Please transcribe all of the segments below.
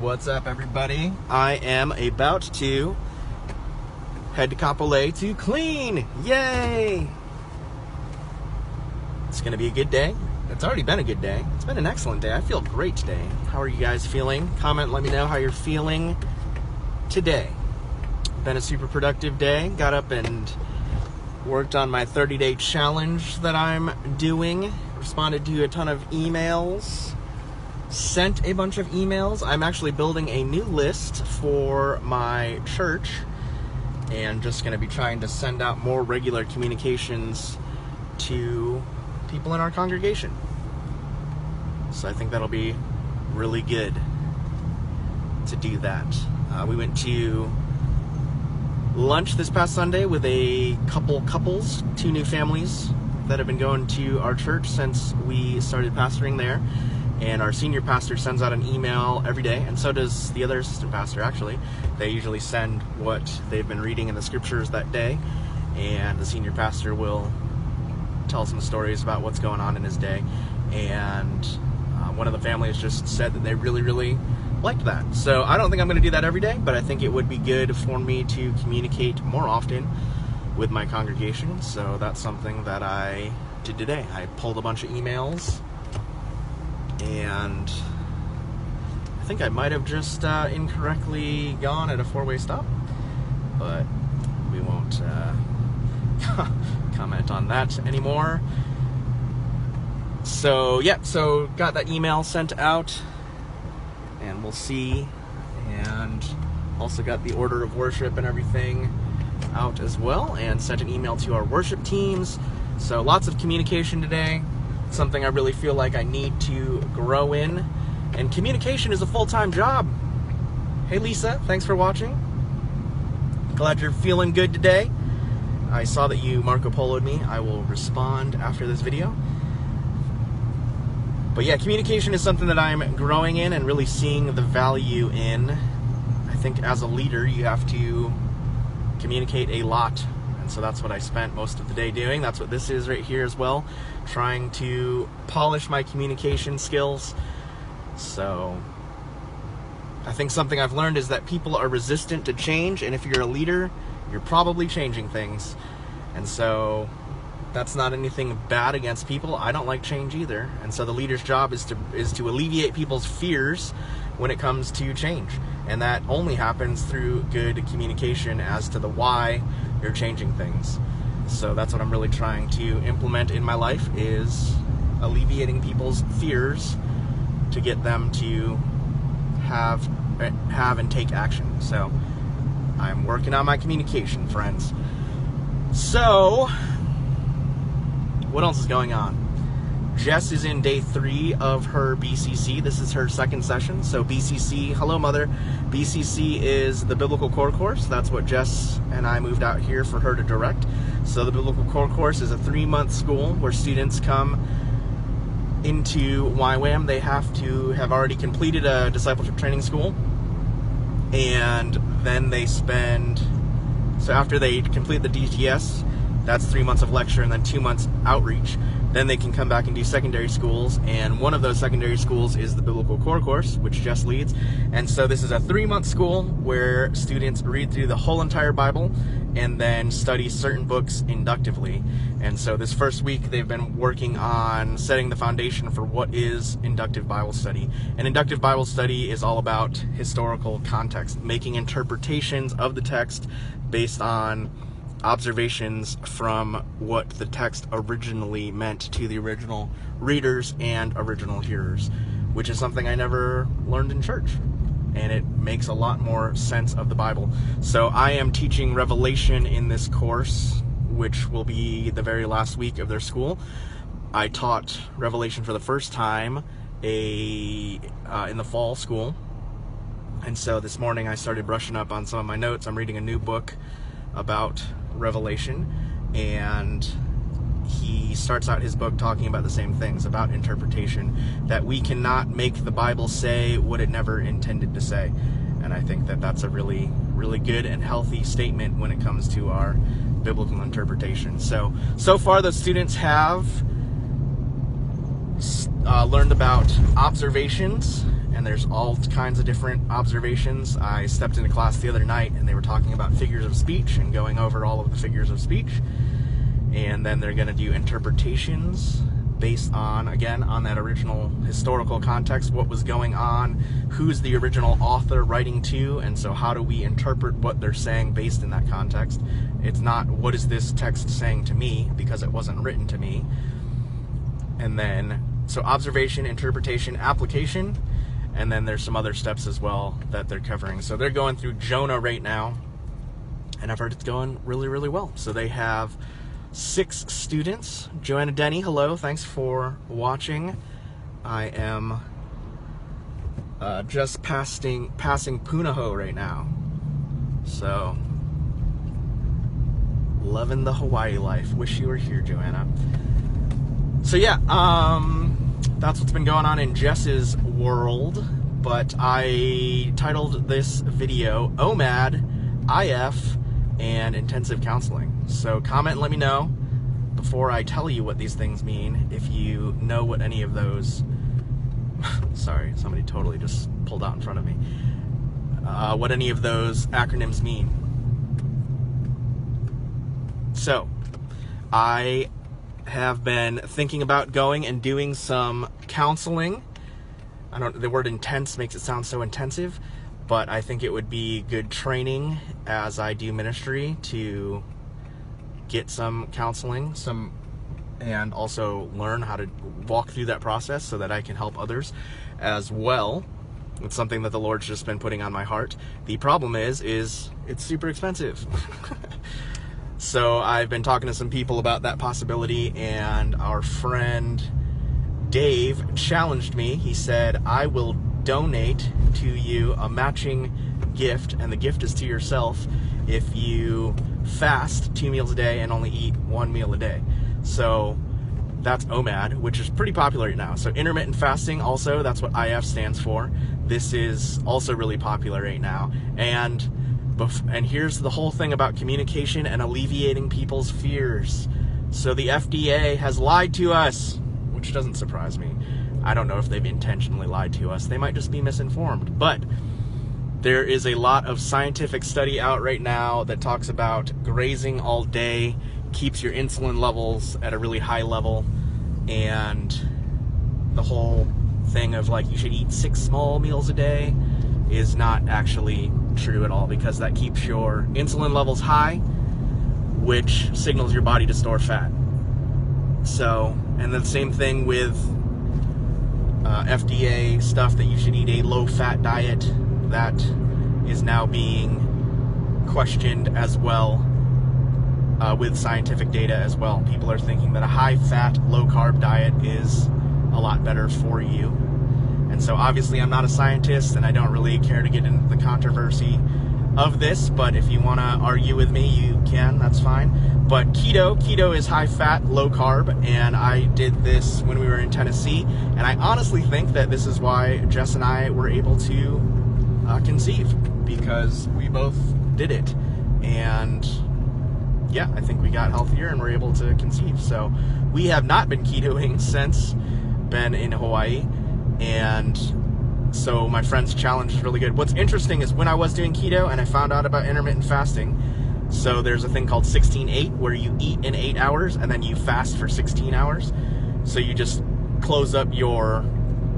What's up, everybody? I am about to head to Kapolei to clean. Yay! It's gonna be a good day. It's already been a good day. It's been an excellent day. I feel great today. How are you guys feeling? Comment, let me know how you're feeling today. Been a super productive day. Got up and worked on my 30-day challenge that I'm doing. Responded to a ton of emails. Sent a bunch of emails. I'm actually building a new list for my church and just going to be trying to send out more regular communications to people in our congregation. So I think that'll be really good to do that. We went to lunch this past Sunday with a couples, 2 new families that have been going to our church since we started pastoring there. And our senior pastor sends out an email every day, and so does the other assistant pastor, actually. They usually send what they've been reading in the scriptures that day, and the senior pastor will tell some stories about what's going on in his day. And one of the families just said that they really, really liked that. So I don't think I'm going to do that every day, but I think it would be good for me to communicate more often with my congregation. So that's something that I did today. I pulled a bunch of emails, and I think I might have just incorrectly gone at a 4-way stop, but we won't comment on that anymore. So yeah, so got that email sent out, and we'll see, and also got the order of worship and everything out as well, and sent an email to our worship teams. So lots of communication today. Something I really feel like I need to grow in, and communication is a full-time job. Hey Lisa, thanks for watching. Glad you're feeling good today. I saw that you Marco Polo'd me. I will respond after this video. But yeah, communication is something that I'm growing in and really seeing the value in. I think as a leader, you have to communicate a lot. And so that's what I spent most of the day doing. That's what this is right here as well. Trying to polish my communication skills. So I think something I've learned is that people are resistant to change. And if you're a leader, you're probably changing things. And so that's not anything bad against people. I don't like change either. And so the leader's job is to alleviate people's fears when it comes to change. And that only happens through good communication as to the why you're changing things. So that's what I'm really trying to implement in my life, is alleviating people's fears to get them to have and take action. So I'm working on my communication, friends. So what else is going on? Jess is in day 3 of her BCC. This is her second session. So BCC, hello mother. BCC is the Biblical Core Course. That's what Jess and I moved out here for her to direct. So the Biblical Core Course is a 3-month school where students come into YWAM. They have to have already completed a discipleship training school. And then they spend, so after they complete the DTS, that's 3 months of lecture and then 2 months outreach. Then they can come back and do secondary schools, and one of those secondary schools is the Biblical Core Course, which Jess leads. And so this is a 3-month school where students read through the whole entire Bible and then study certain books inductively. And so this first week they've been working on setting the foundation for what is inductive Bible study. And inductive Bible study is all about historical context, making interpretations of the text based on observations from what the text originally meant to the original readers and original hearers, which is something I never learned in church, and it makes a lot more sense of the Bible. So I am teaching Revelation in this course, which will be the very last week of their school. I taught Revelation for the first time in the fall school, and so this morning I started brushing up on some of my notes. I'm reading a new book about Revelation, and he starts out his book talking about the same things, about interpretation, that we cannot make the Bible say what it never intended to say. And I think that that's a really, really good and healthy statement when it comes to our biblical interpretation. So far the students have learned about observations and there's all kinds of different observations. I stepped into class the other night, and they were talking about figures of speech and going over all of the figures of speech. And then they're going to do interpretations based on, again, on that original historical context, what was going on, who's the original author writing to, and so how do we interpret what they're saying based in that context. It's not, what is this text saying to me, because it wasn't written to me. And then, so observation, interpretation, application, and then there's some other steps as well that they're covering. So they're going through Jonah right now, and I've heard it's going really, really well. So they have 6 students. Joanna Denny, hello, thanks for watching. I am just passing Punahou right now. So, loving the Hawaii life. Wish you were here, Joanna. So yeah, that's what's been going on in Jess's world, but I titled this video OMAD, IF, and intensive counseling. So comment and let me know before I tell you what these things mean, if you know what any of those sorry, somebody totally just pulled out in front of me, what any of those acronyms mean. So I have been thinking about going and doing some counseling. The word intense makes it sound so intensive, but I think it would be good training as I do ministry to get some counseling, and also learn how to walk through that process so that I can help others as well. It's something that the Lord's just been putting on my heart. The problem is it's super expensive. So I've been talking to some people about that possibility, and our friend Dave challenged me. He said, I will donate to you a matching gift, and the gift is to yourself, if you fast 2 meals a day and only eat 1 meal a day. So that's OMAD, which is pretty popular right now. So intermittent fasting also, that's what IF stands for. This is also really popular right now. And here's the whole thing about communication and alleviating people's fears. So the FDA has lied to us, which doesn't surprise me. I don't know if they've intentionally lied to us. They might just be misinformed. But there is a lot of scientific study out right now that talks about grazing all day keeps your insulin levels at a really high level, and the whole thing of like you should eat 6 small meals a day is not actually true at all, because that keeps your insulin levels high, which signals your body to store fat. So, and the same thing with FDA stuff that you should eat a low-fat diet. That is now being questioned as well with scientific data as well. People are thinking that a high-fat, low-carb diet is a lot better for you. And so obviously I'm not a scientist, and I don't really care to get into the controversy of this, but if you want to argue with me, you can, that's fine. But keto is high fat, low carb, and I did this when we were in Tennessee, and I honestly think that this is why Jess and I were able to conceive, because we both did it. And yeah, I think we got healthier and were able to conceive. So we have not been ketoing since been in Hawaii, and so my friend's challenge is really good. What's interesting is when I was doing keto and I found out about intermittent fasting, so there's a thing called 16-8 where you eat in 8 hours and then you fast for 16 hours. So you just close up your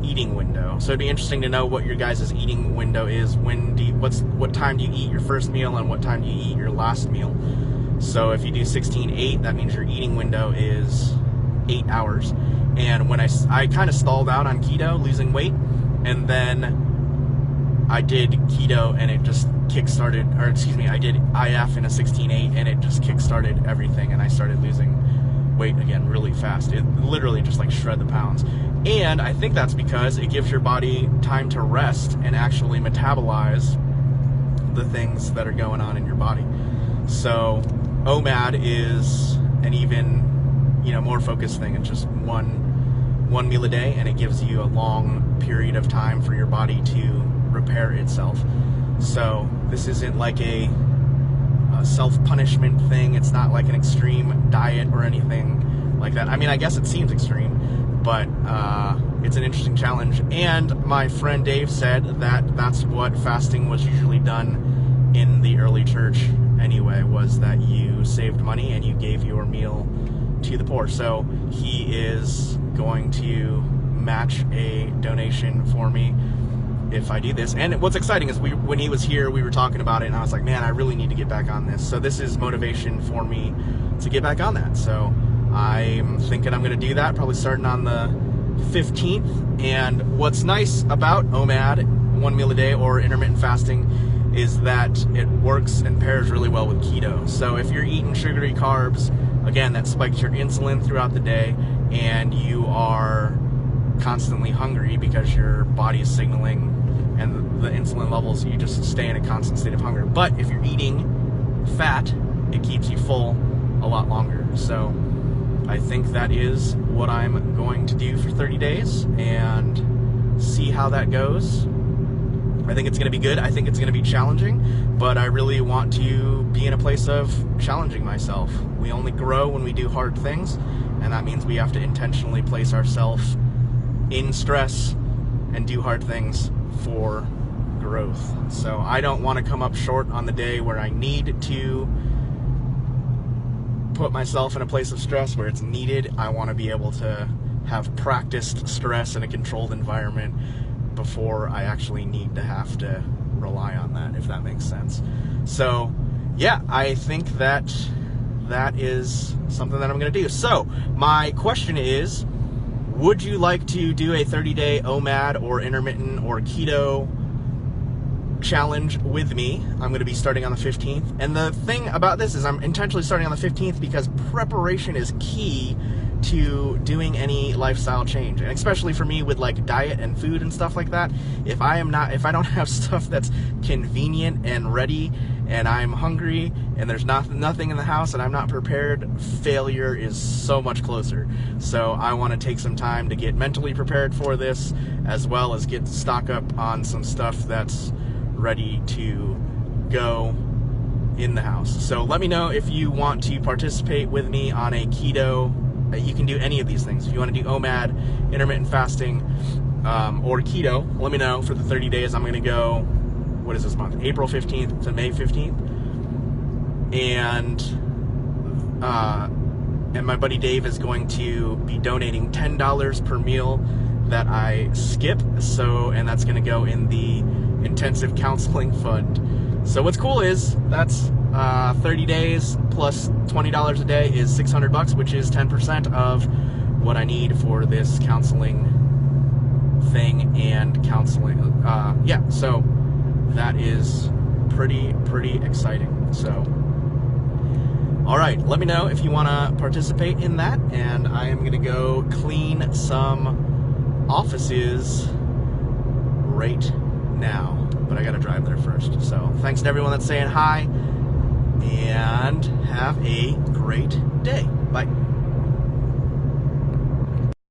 eating window. So it'd be interesting to know what your guys' eating window is. What time do you eat your first meal and what time do you eat your last meal? So if you do 16-8, that means your eating window is 8 hours. And when I kind of stalled out on keto, losing weight, and then I did keto and it just kickstarted, or excuse me, I did IF in a 16-8 and it just kickstarted everything, and I started losing weight again really fast. It literally just like shred the pounds. And I think that's because it gives your body time to rest and actually metabolize the things that are going on in your body. So OMAD is an even, more focused thing. It's just one meal a day, and it gives you a long period of time for your body to repair itself. So this isn't like a self-punishment thing. It's not like an extreme diet or anything like that. I mean, I guess it seems extreme, but it's an interesting challenge. And my friend Dave said that that's what fasting was usually done in the early church anyway, was that you saved money and you gave your meal to the poor. So he is going to match a donation for me if I do this. And what's exciting is when he was here, we were talking about it, and I was like, man, I really need to get back on this. So this is motivation for me to get back on that. So I'm thinking I'm going to do that, probably starting on the 15th. And what's nice about OMAD, 1 meal a day, or intermittent fasting, is that it works and pairs really well with keto. So if you're eating sugary carbs, again, that spikes your insulin throughout the day, and you are constantly hungry because your body is signaling, and the insulin levels, you just stay in a constant state of hunger. But if you're eating fat, it keeps you full a lot longer. So I think that is what I'm going to do for 30 days and see how that goes. I think it's going to be good. I think it's going to be challenging, but I really want to be in a place of challenging myself. We only grow when we do hard things, and that means we have to intentionally place ourselves in stress and do hard things for growth. So I don't want to come up short on the day where I need to put myself in a place of stress where it's needed. I want to be able to have practiced stress in a controlled environment before I actually need to have to rely on that, if that makes sense. So yeah, I think that is something that I'm going to do. So my question is, would you like to do a 30-day OMAD or intermittent or keto challenge with me? I'm going to be starting on the 15th. And the thing about this is I'm intentionally starting on the 15th because preparation is key to doing any lifestyle change. And especially for me with like diet and food and stuff like that, if I don't have stuff that's convenient and ready, and I'm hungry and there's nothing in the house and I'm not prepared, failure is so much closer. So I want to take some time to get mentally prepared for this, as well as get stock up on some stuff that's ready to go in the house. So let me know if you want to participate with me on a keto. You can do any of these things. If you want to do OMAD, intermittent fasting, or keto, let me know. For the 30 days, I'm going to go, what is this month? April 15th to May 15th. And my buddy Dave is going to be donating $10 per meal that I skip. And that's going to go in the intensive counseling fund. So what's cool is that's 30 days plus $20 a day is $600, which is 10% of what I need for this counseling thing and counseling. Yeah, so that is pretty exciting. So, all right, let me know if you want to participate in that, and I am going to go clean some offices right now. But I gotta drive there first. So thanks to everyone that's saying hi, and have a great day. Bye.